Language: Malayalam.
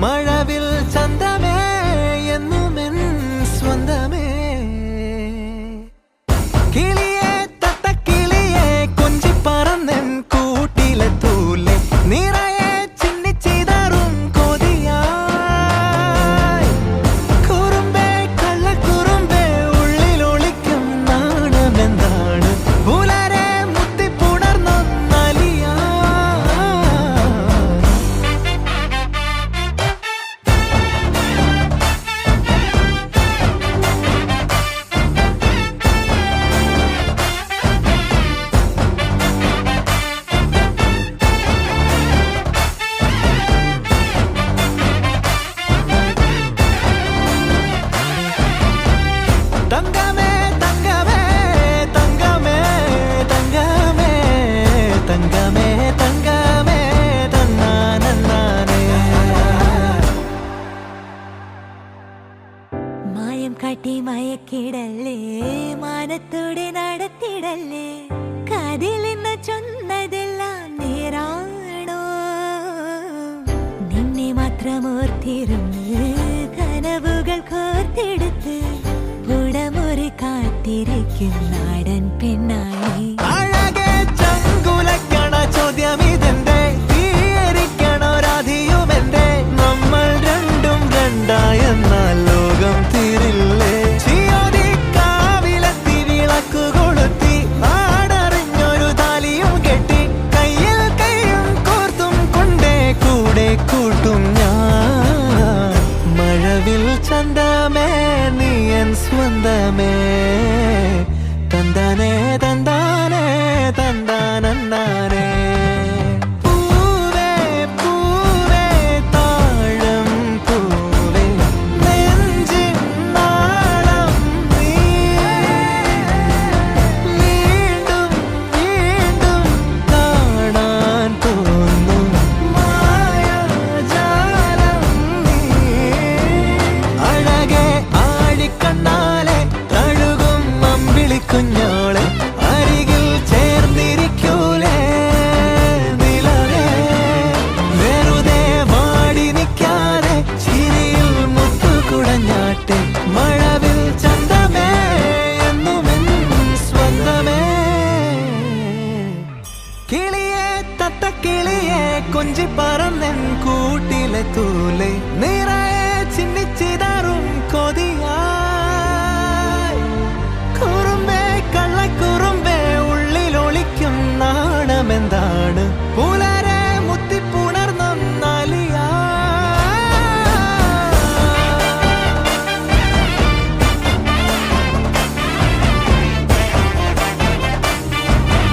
മഴവിൽ ചന്തമേ എന്നുമെൻ സ്വന്തമേ കിളിയെ തത്തക്കിളിയെ കൊഞ്ചി പറന്നെൻ കൂട്ടിലെ തൂലെ നിറയെ ചിന്നിച്ചിതറും കൊതിയായി കുറുമ്പേ കള്ളക്കുറുമ്പേ ഉള്ളിലൊളിക്കും നാണമെന്താണ് പുലരെ മുത്തിപ്പുണർന്നൊന്നലിയാ തങ്കമേ തങ്കമേ തങ്കമേ തങ്കമേ തങ്കമേ തങ്കമേ തന്നാനേ മായം കാട്ടി മയക്കിടല്ലേ മാനത്തോടെ നടത്തിടല്ലേ കാതിലെന്ന് ചൊന്നതെല്ലാം നേരാണോ നിന്നെ മാത്രം ഓർത്തിരുന്ന് കനവുകൾ കോർത്തെടുത്ത് പുടമുറി കാത്തിരിക്കും നാടൻ പെണ്ണായി അഴകെ ചങ്കുലക്കണ ചോദ്യമിതെന്റെ തീയരിക്കണോ രാധിയുമെന്റെ നമ്മൾ രണ്ടും രണ്ടായെന്നാൽ ലോകം തീരില്ലേ ചിയോതി കാവിലെത്തി വിളക്കു കൊളുത്തി നാടറിഞ്ഞൊരു താലിയും കെട്ടി കയ്യിൽ കൈയും കോർത്തും കൊണ്ടേ കൂടെ കൂട്ടും ഞാൻ മഴവിൽ ചന്തമേ നീ എൻ സ്വന്തമേ തന്താനേ തന്താനേ തന്താനേ പൂവേ പൂവേ താഴം പൂവേ നെഞ്ചിൻ നാളം നീ വീണ്ടും വീണ്ടും കാണാൻ തോന്നും മായാജാലം നീ അഴകെ ആഴിക്കണ്ണാലെ തഴുകും അമ്പിളിക്കുഞ്ഞോളെ അരികിൽ ചേർന്നിരിക്കൂലേ നിലവേ വെറുതെ വാടി നിൽക്കാതെ ചിരിയിൽ മുത്തുകുടഞ്ഞാട്ടെ മഴവിൽ ചന്തമേ എന്നുമെൻ സ്വന്തമേ കിളിയെ തത്തക്കിളിയെ കൊഞ്ചി പറന്നെൻ കൂട്ടിലെ തൂലെ നിറയെ ചിന്നിച്ചിതറും കൊതിയായി കുറുമ്പേ കള്ളക്കുറുമ്പേ ഉള്ളിലൊളിക്കും നാണമെന്താണ് പുല